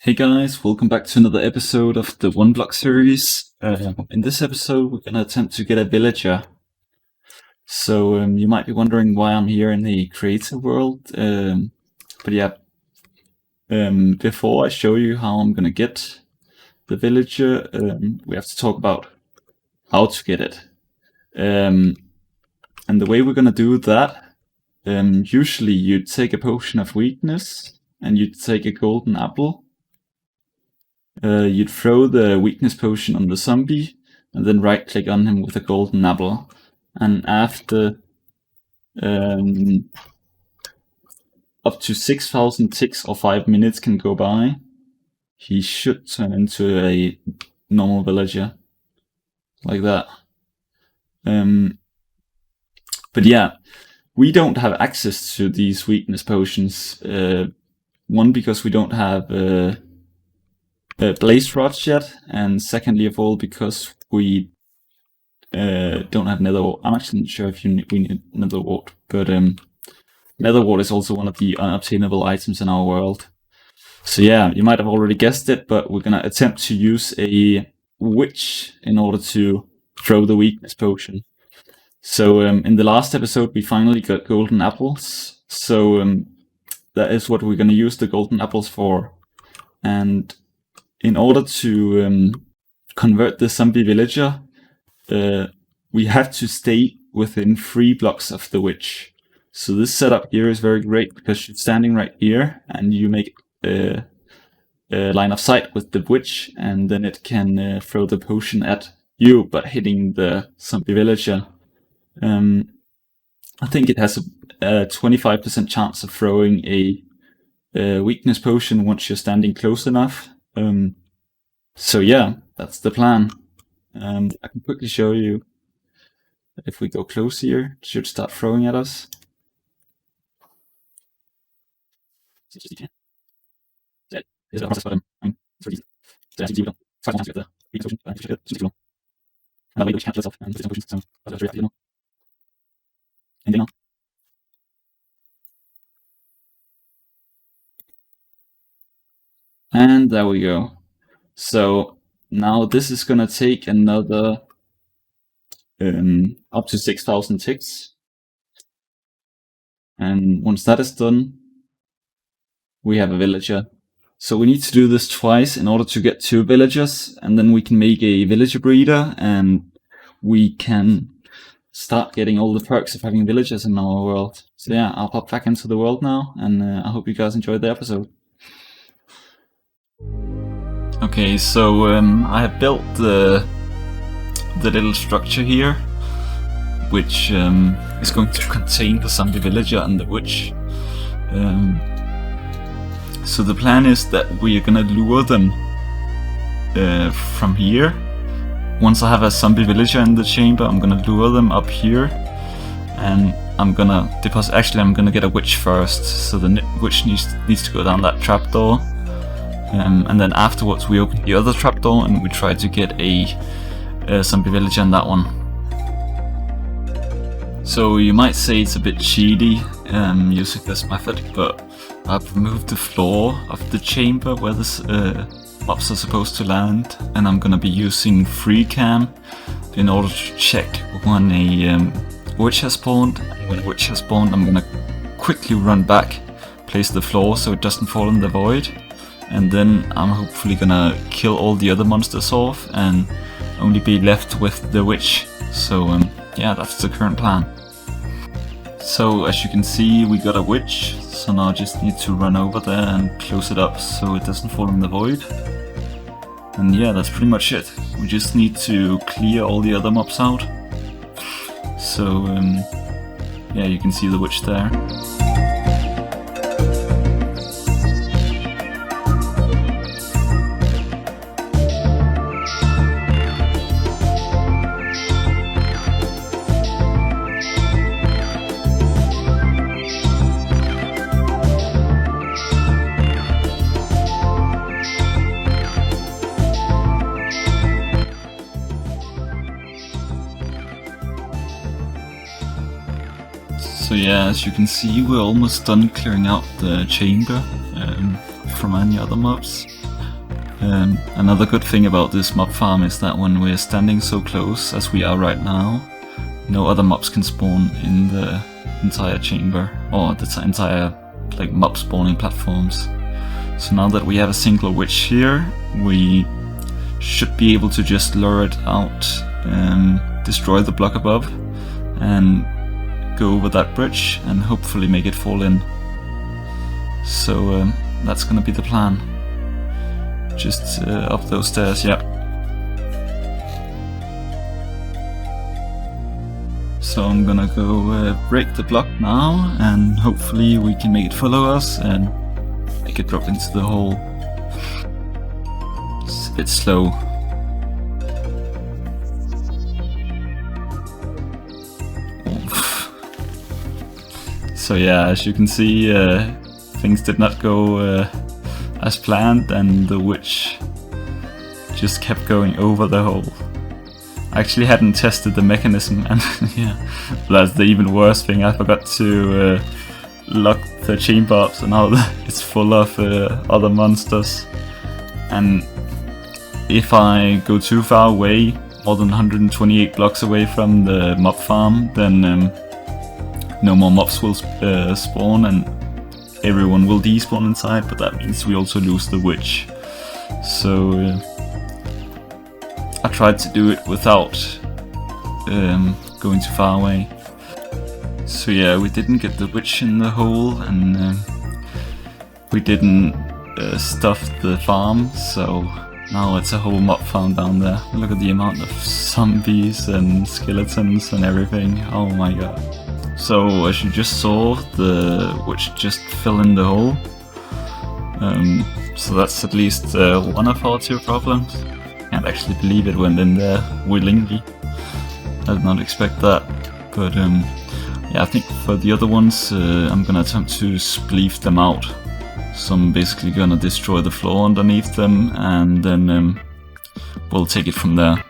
Hey guys, welcome back to another episode of the One Block series. In this episode, we're going to attempt to get a villager. So you might be wondering why I'm here in the creator world. Before I show you how I'm going to get the villager, we have to talk about how to get it. And the way we're going to do that, usually you'd take a potion of weakness and you'd take a golden apple. You'd throw the weakness potion on the zombie and then right click on him with a golden apple. And after up to 6,000 ticks or 5 minutes can go by, he should turn into a normal villager. Like that. But yeah, we don't have access to these weakness potions. One, because we don't have blaze rods yet, and secondly of all, because we don't have nether wart. I'm actually not sure if we need nether wart, but nether wart is also one of the unobtainable items in our world. So yeah, you might have already guessed it, but we're gonna attempt to use a witch in order to throw the weakness potion. So in the last episode we finally got golden apples, so that is what we're gonna use the golden apples for. And in order to convert the zombie villager, we have to stay within 3 blocks of the witch. So this setup here is very great because you're standing right here and you make a line of sight with the witch, and then it can throw the potion at you, but hitting the zombie villager. I think it has a 25% chance of throwing a weakness potion once you're standing close enough. So yeah, that's the plan. I can quickly show you. If we go close here, it should start throwing at us. And there we go. So now this is gonna take another up to 6,000 ticks. And once that is done, we have a villager. So we need to do this twice in order to get 2 villagers, and then we can make a villager breeder, and we can start getting all the perks of having villagers in our world. So yeah, I'll pop back into the world now, and I hope you guys enjoyed the episode. Okay, so I have built the little structure here, which is going to contain the zombie villager and the witch. So the plan is that we are gonna lure them from here. Once I have a zombie villager in the chamber, I'm gonna lure them up here, and I'm gonna deposit. Actually, I'm gonna get a witch first, so the witch needs to go down that trapdoor. And then afterwards we open the other trapdoor and we try to get a zombie villager in that one. So you might say it's a bit cheaty using this method, but I've removed the floor of the chamber where the mobs are supposed to land, and I'm gonna be using free cam in order to check when a witch has spawned. And when a witch has spawned, I'm gonna quickly run back, place the floor so it doesn't fall in the void, and then I'm hopefully gonna kill all the other monsters off and only be left with the witch. So yeah, that's the current plan. So as you can see, we got a witch, so now I just need to run over there and close it up so it doesn't fall in the void. And yeah, that's pretty much it. We just need to clear all the other mobs out. So yeah, you can see the witch there. So yeah, as you can see, we're almost done clearing out the chamber from any other mobs. Another good thing about this mob farm is that when we're standing so close as we are right now, no other mobs can spawn in the entire chamber, or the entire like mob spawning platforms. So now that we have a single witch here, we should be able to just lure it out, destroy the block above, and go over that bridge and hopefully make it fall in. So that's gonna be the plan. Just up those stairs, yeah. So I'm gonna go break the block now, and hopefully we can make it follow us and make it drop into the hole. It's a bit slow. So yeah, as you can see, things did not go as planned, and the witch just kept going over the hole. I actually hadn't tested the mechanism, and yeah, that's the even worse thing. I forgot to lock the chamber up, so now it's full of other monsters. And if I go too far away, more than 128 blocks away from the mob farm, then no more mobs will spawn, and everyone will despawn inside, but that means we also lose the witch. So I tried to do it without going too far away. So yeah, we didn't get the witch in the hole, and we didn't stuff the farm, so now it's a whole mob farm down there. Look at the amount of zombies and skeletons and everything. Oh my god. So as you just saw, the witch just fell in the hole. So that's at least one of our two problems. Can't actually believe it went in there willingly. I did not expect that. But yeah, I think for the other ones, I'm gonna attempt to spleef them out. So I'm basically gonna destroy the floor underneath them, and then we'll take it from there.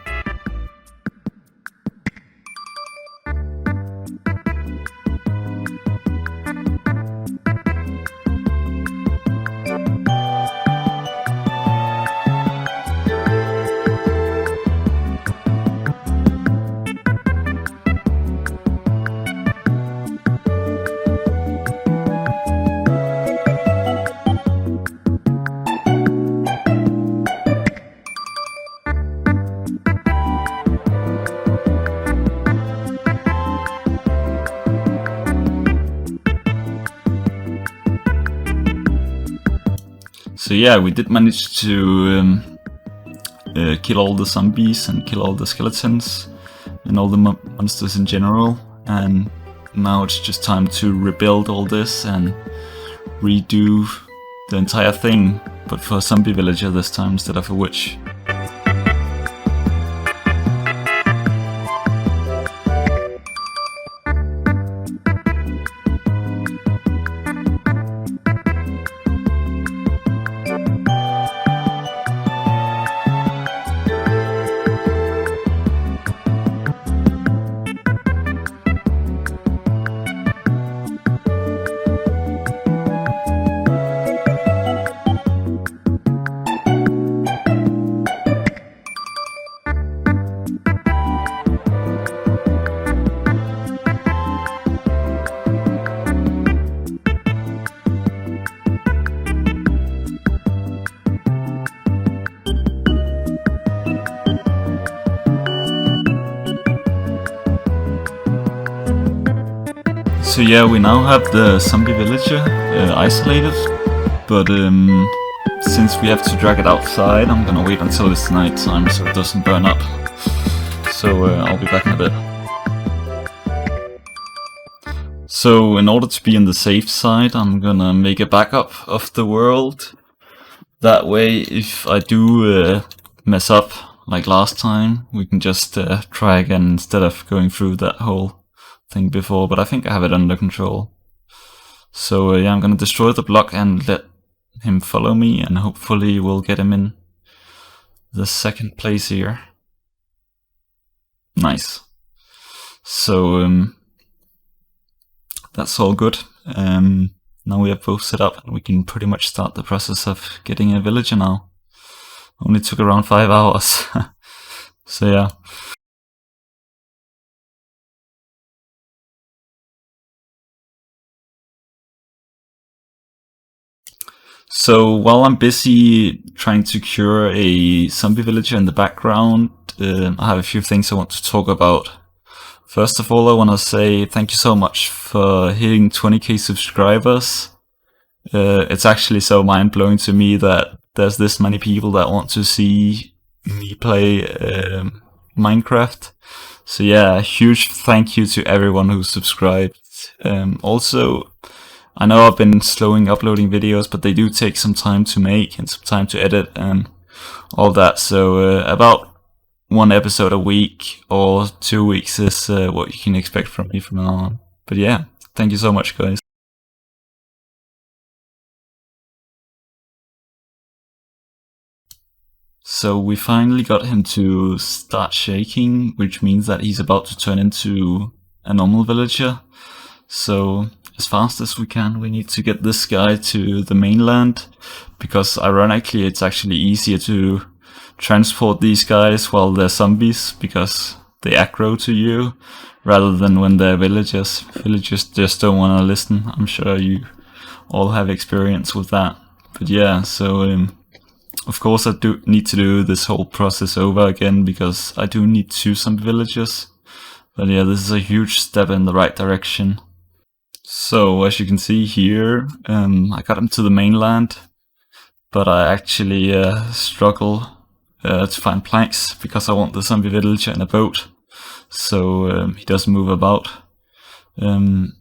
So yeah, we did manage to kill all the zombies and kill all the skeletons and all the monsters in general, and now it's just time to rebuild all this and redo the entire thing, but for a zombie villager this time instead of a witch. So yeah, we now have the zombie villager isolated, but since we have to drag it outside, I'm gonna wait until it's night time so it doesn't burn up. So I'll be back in a bit. So in order to be on the safe side, I'm gonna make a backup of the world. That way, if I do mess up like last time, we can just try again instead of going through that whole thing before, but I think I have it under control. So yeah, I'm gonna destroy the block and let him follow me, and hopefully we'll get him in the second place here. Nice. So that's all good. Now we have both set up, and we can pretty much start the process of getting a villager now. Only took around 5 hours. So yeah. So while I'm busy trying to cure a zombie villager in the background, I have a few things I want to talk about. First of all, I want to say thank you so much for hitting 20k subscribers. It's actually so mind-blowing to me that there's this many people that want to see me play Minecraft. So yeah, a huge thank you to everyone who subscribed. Also, I know I've been slowing uploading videos, but they do take some time to make and some time to edit and all that. So about one episode a week or 2 weeks is what you can expect from me from now on. But yeah, thank you so much, guys. So we finally got him to start shaking, which means that he's about to turn into a normal villager. So as fast as we can, we need to get this guy to the mainland, because ironically it's actually easier to transport these guys while they're zombies, because they aggro to you, rather than when they're villagers. Villagers just don't want to listen. I'm sure you all have experience with that. But yeah, so of course I do need to do this whole process over again, because I do need 2 zombie villagers. But yeah, this is a huge step in the right direction. So as you can see here, I got him to the mainland, but I actually struggle to find planks, because I want the zombie villager in a boat, so he doesn't move about. But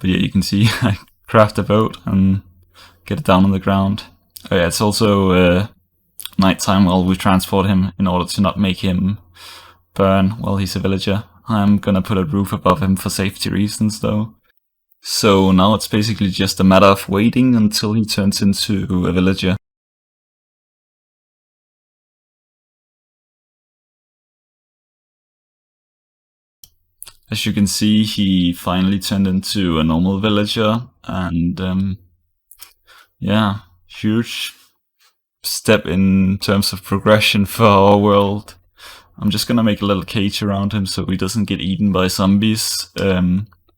yeah, you can see I craft a boat and get it down on the ground. Oh yeah, it's also nighttime while we transport him, in order to not make him burn while he's a villager. I'm gonna put a roof above him for safety reasons though. So now it's basically just a matter of waiting until he turns into a villager. As you can see, he finally turned into a normal villager, and yeah, huge step in terms of progression for our world. I'm just gonna make a little cage around him so he doesn't get eaten by zombies.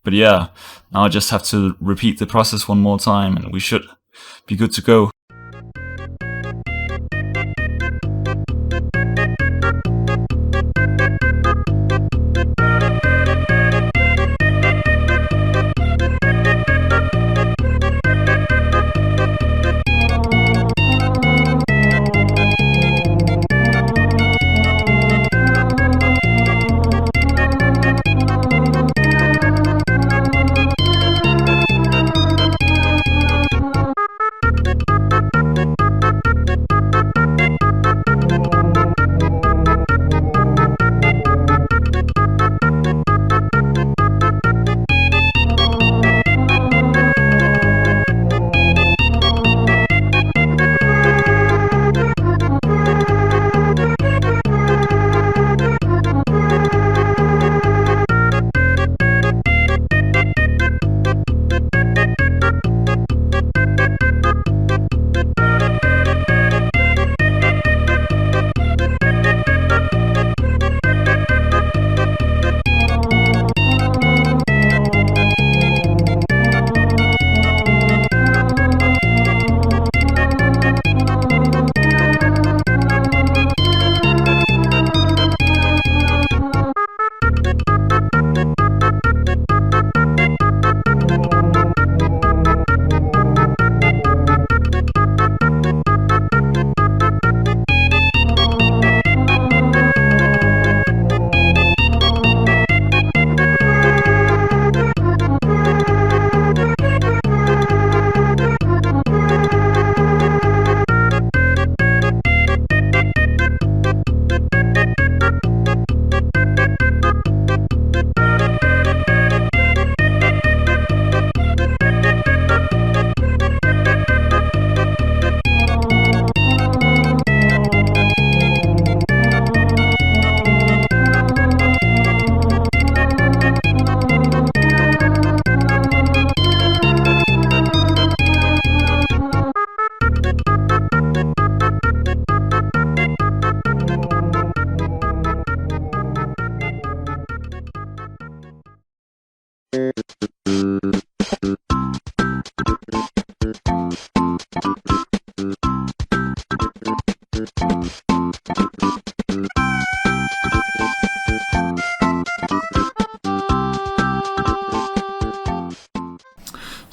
But yeah, now I just have to repeat the process one more time and we should be good to go.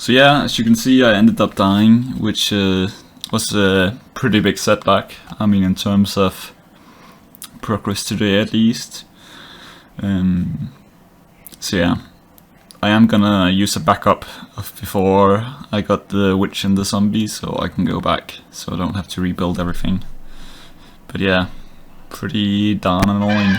So yeah, as you can see, I ended up dying, which was a pretty big setback. I mean, in terms of progress today at least. So yeah, I am gonna use a backup of before I got the witch and the zombie, so I can go back, so I don't have to rebuild everything. But yeah, pretty darn annoying.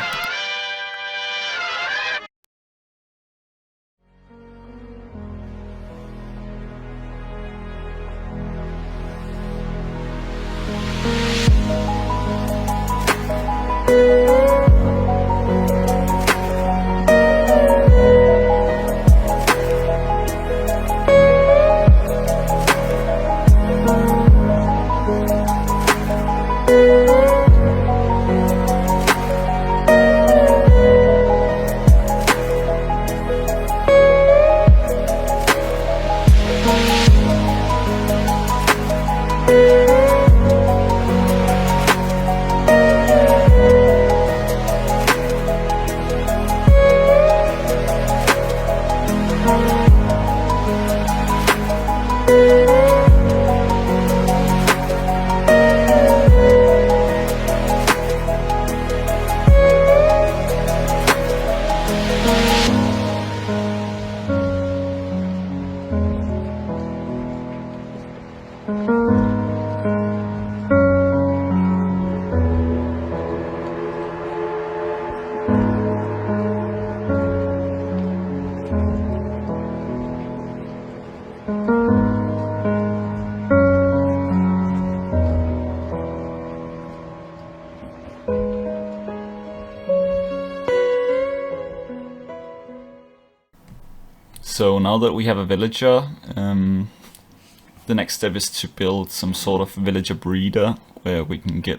So now that we have a villager, the next step is to build some sort of villager breeder where we can get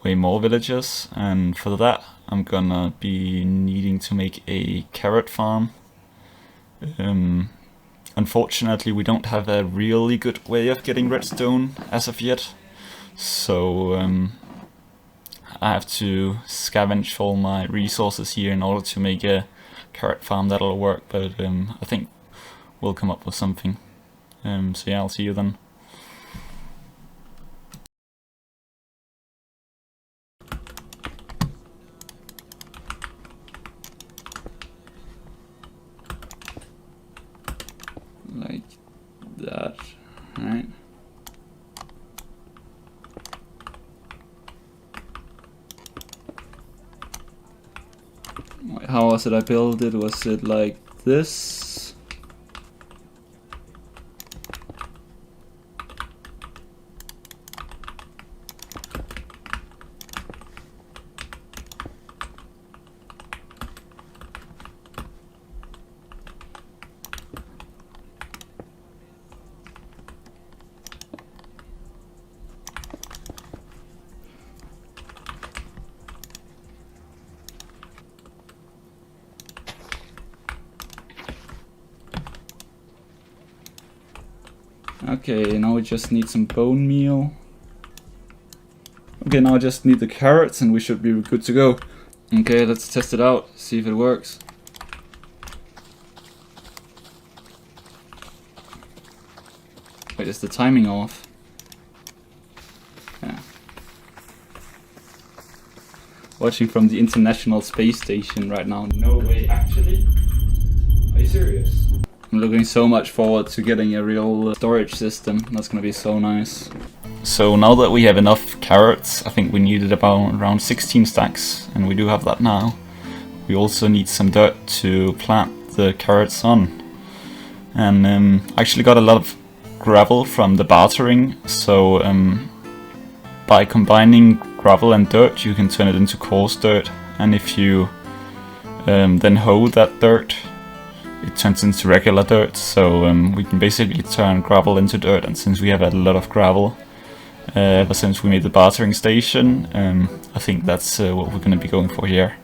way more villagers, and for that I'm gonna be needing to make a carrot farm. Unfortunately we don't have a really good way of getting redstone as of yet, so I have to scavenge all my resources here in order to make a carrot farm that'll work, but I think we'll come up with something. So yeah, I'll see you then. Like that, right? How was it I built it? Was it like this? Okay, now we just need some bone meal. Okay, now I just need the carrots and we should be good to go. Okay, let's test it out, see if it works. Wait, is the timing off? Yeah. Watching from the International Space Station right now. No way, actually? Are you serious? I'm looking so much forward to getting a real storage system. That's gonna be so nice. So now that we have enough carrots, I think we needed around 16 stacks, and we do have that now. We also need some dirt to plant the carrots on. And I actually got a lot of gravel from the bartering, so by combining gravel and dirt you can turn it into coarse dirt, and if you then hoe that dirt, it turns into regular dirt, so we can basically turn gravel into dirt. And since we have had a lot of gravel ever since we made the bartering station, I think that's what we're going to be going for here.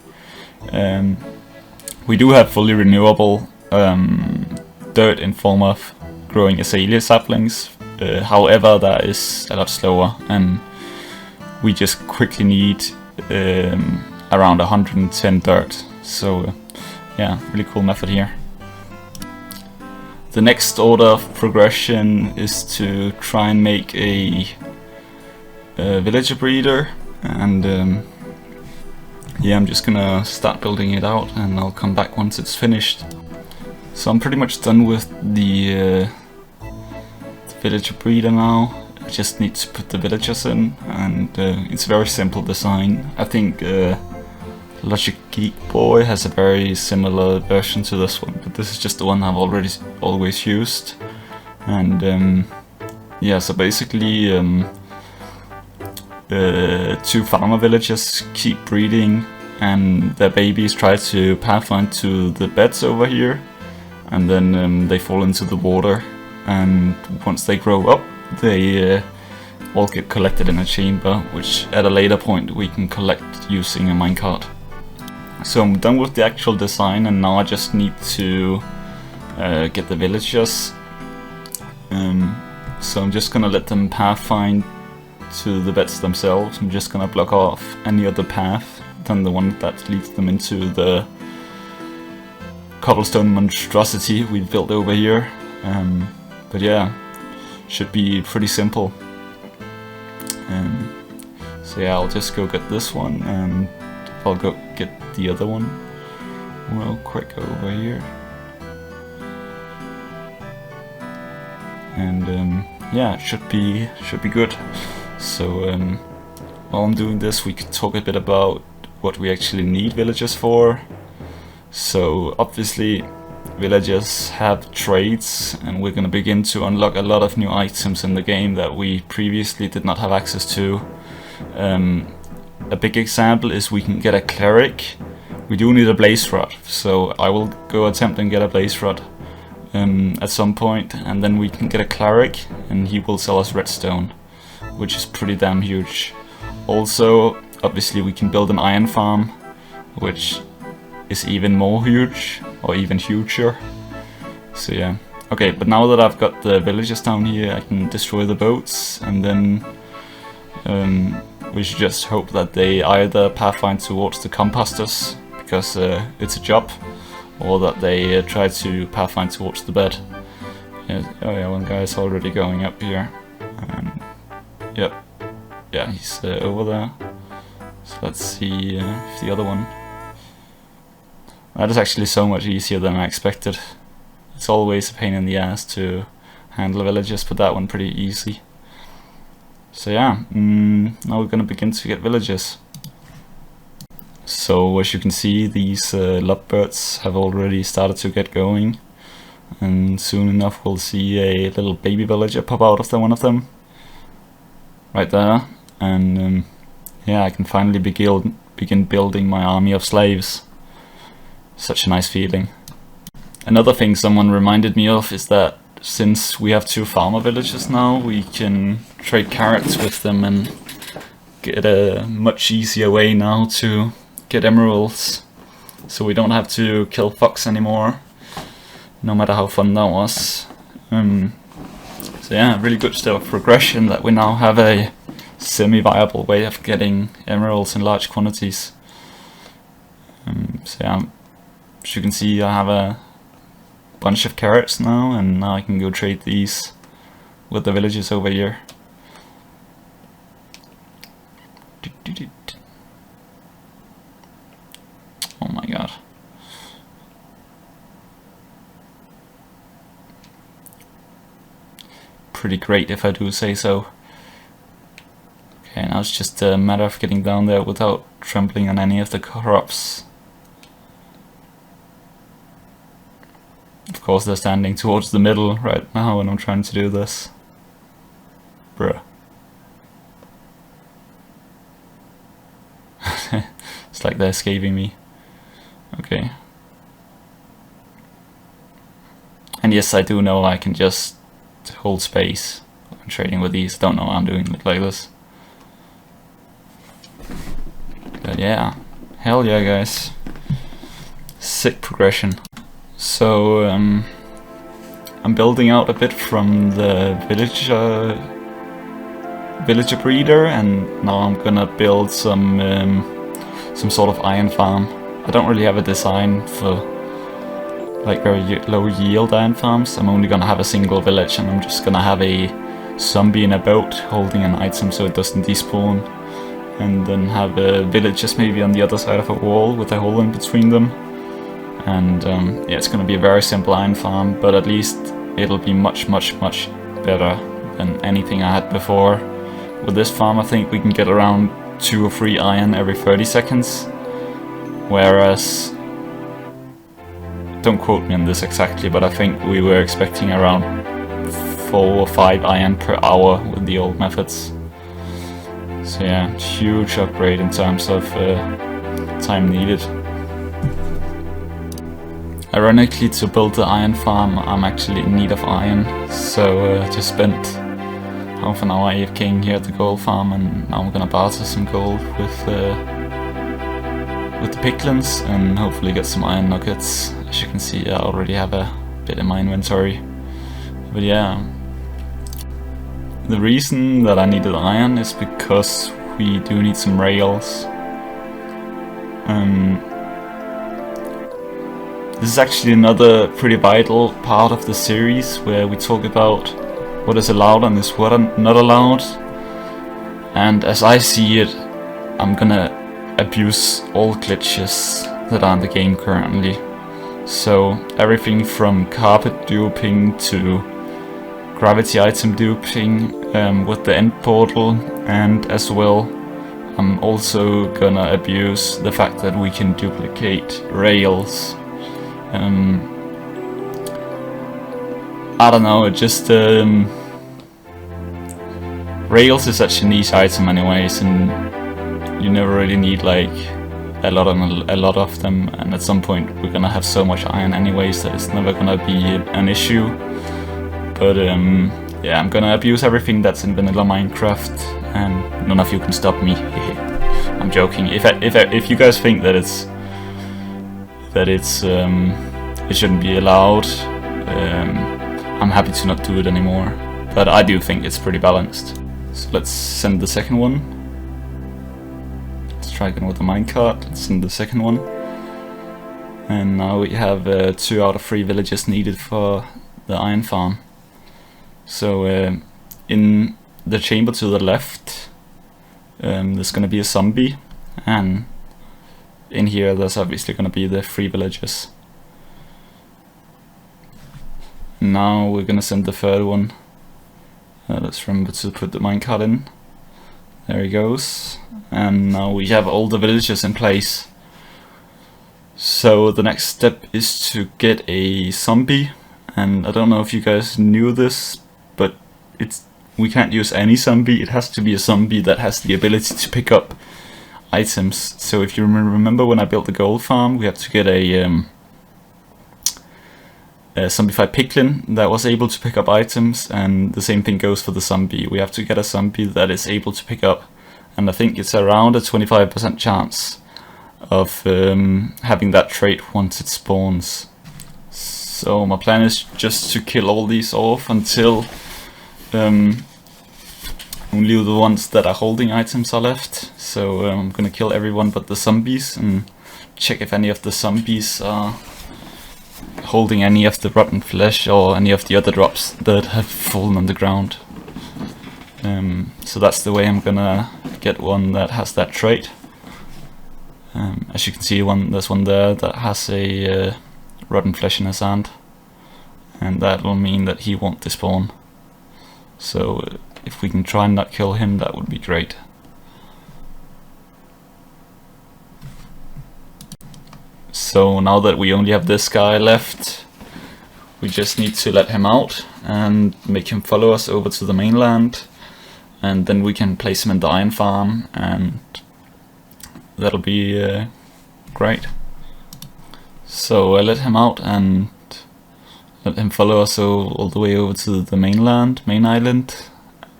We do have fully renewable dirt in form of growing azalea saplings, however that is a lot slower, and we just quickly need around 110 dirt, so yeah, really cool method here. the next order of progression is to try and make a villager breeder, and yeah, I'm just gonna start building it out and I'll come back once it's finished. So I'm pretty much done with the villager breeder now. I just need to put the villagers in, and it's a very simple design. I think Logic Geek Boy has a very similar version to this one, but this is just the one I've always used. And yeah, so basically 2 farmer villagers keep breeding, and their babies try to pathfind to the beds over here, and then they fall into the water, and once they grow up they all get collected in a chamber, which at a later point we can collect using a minecart. So I'm done with the actual design, and now I just need to get the villagers. So I'm just gonna let them pathfind to the beds themselves. I'm just gonna block off any other path than the one that leads them into the cobblestone monstrosity we built over here. But yeah, should be pretty simple. So yeah, I'll just go get this one, and I'll go get the other one real quick over here. And yeah, should be good. So while I'm doing this, we could talk a bit about what we actually need villagers for. So obviously villagers have trades, and we're going to begin to unlock a lot of new items in the game that we previously did not have access to. A big example is we can get a cleric. We do need a blaze rod, so I will go attempt and get a blaze rod at some point, and then we can get a cleric and he will sell us redstone, which is pretty damn huge. Also, obviously we can build an iron farm, which is even more huge, or even huger. So yeah. Okay, but now that I've got the villagers down here, I can destroy the boats, and then we should just hope that they either pathfind towards the composters, because it's a job, or that they try to pathfind towards the bed. Yeah, oh yeah, one guy's already going up here. Yep. Yeah, he's over there. So let's see if the other one... That is actually so much easier than I expected. It's always a pain in the ass to handle villagers, but that one pretty easy. So yeah, now we're gonna begin to get villagers. So as you can see, these lovebirds have already started to get going, and soon enough we'll see a little baby villager pop out of one of them. Right there, and yeah, I can finally begin building my army of slaves. Such a nice feeling. Another thing someone reminded me of is that since we have 2 farmer villages now, we can trade carrots with them and get a much easier way now to get emeralds. So we don't have to kill fox anymore, no matter how fun that was. So yeah, really good still progression that we now have a semi-viable way of getting emeralds in large quantities. So yeah, as you can see, I have a bunch of carrots now, and now I can go trade these with the villagers over here. Oh my god. Pretty great if I do say so. Okay, now it's just a matter of getting down there without trampling on any of the crops. Of course they're standing towards the middle right now when I'm trying to do this. Bruh. It's like they're escaping me. Okay. And yes, I do know I can just hold space when trading with these. Don't know why I'm doing it like this. But yeah. Hell yeah, guys. Sick progression. So I'm building out a bit from the villager breeder, and now I'm gonna build some sort of iron farm. I don't really have a design for like very low yield iron farms, I'm only gonna have a single village, and I'm just gonna have a zombie in a boat holding an item so it doesn't despawn, and then have villagers maybe on the other side of a wall with a hole in between them. And yeah, it's gonna be a very simple iron farm, but at least it'll be much better than anything I had before. With this farm I think we can get around 2 or 3 iron every 30 seconds, whereas, don't quote me on this exactly, but I think we were expecting around 4 or 5 iron per hour with the old methods. So yeah, huge upgrade in terms of time needed. Ironically, to build the iron farm I'm actually in need of iron, so just spent half an hour AFKing here at the gold farm, and now I'm gonna barter some gold with the piglins and hopefully get some iron nuggets. As you can see, I already have a bit in my inventory. But yeah, the reason that I needed iron is because we do need some rails. This is actually another pretty vital part of the series where we talk about what is allowed and is what not allowed. And as I see it, I'm gonna abuse all glitches that are in the game currently. So everything from carpet duping to gravity item duping with the end portal, and as well I'm also gonna abuse the fact that we can duplicate rails. I don't know, it just rails is such a niche item anyways, and you never really need like a lot of them, and at some point we're gonna have so much iron anyways that it's never gonna be an issue. But yeah, I'm gonna abuse everything that's in vanilla Minecraft, and none of you can stop me. I'm joking. If you guys think that it shouldn't be allowed, I'm happy to not do it anymore. But I do think it's pretty balanced. So let's send the second one. Let's try again with the minecart. Let's send the second one. And now we have 2 out of 3 villages needed for the iron farm. So in the chamber to the left, there's gonna be a zombie, and in here there's obviously gonna be the 3 villages. Now we're gonna send the third one. Let's remember to put the minecart in. There he goes. And now we have all the villages in place. So the next step is to get a zombie. And I don't know if you guys knew this, but we can't use any zombie. It has to be a zombie that has the ability to pick up items. So if you remember when I built the gold farm, we had to get a zombified piglin that was able to pick up items, and the same thing goes for the zombie. We have to get a zombie that is able to pick up, and I think it's around a 25% chance of having that trait once it spawns. So my plan is just to kill all these off until only the ones that are holding items are left. So I'm gonna kill everyone but the zombies and check if any of the zombies are holding any of the rotten flesh or any of the other drops that have fallen on the ground. So that's the way I'm gonna get one that has that trait. As you can see, there's one there that has a rotten flesh in his hand, and that will mean that he won't despawn. So if we can try and not kill him, that would be great. So now that we only have this guy left, we just need to let him out and make him follow us over to the mainland, and then we can place him in the iron farm, and that'll be great. So I let him out and let him follow us all the way over to the main island,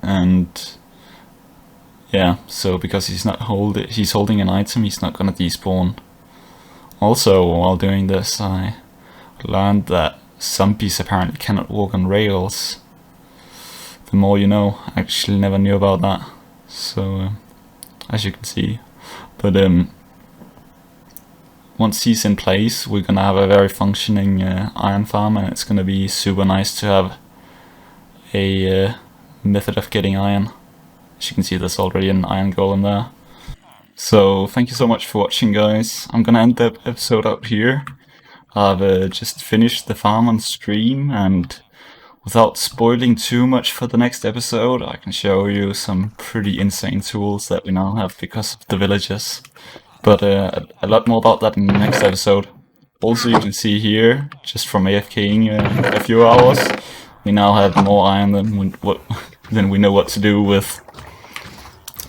and yeah, so because he's holding an item, he's not gonna despawn. Also, while doing this, I learned that zombies apparently cannot walk on rails. The more you know. I actually never knew about that. So, as you can see. But once he's in place, we're gonna have a very functioning iron farm, and it's gonna be super nice to have a method of getting iron. As you can see, there's already an iron golem there. So thank you so much for watching, guys. I'm gonna end the episode up here. I've just finished the farm on stream, and without spoiling too much for the next episode, I can show you some pretty insane tools that we now have because of the villagers. But a lot more about that in the next episode. Also, you can see here, just from AFKing a few hours, we now have more iron than we know what to do with.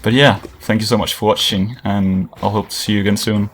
But yeah, thank you so much for watching, and I'll hope to see you again soon.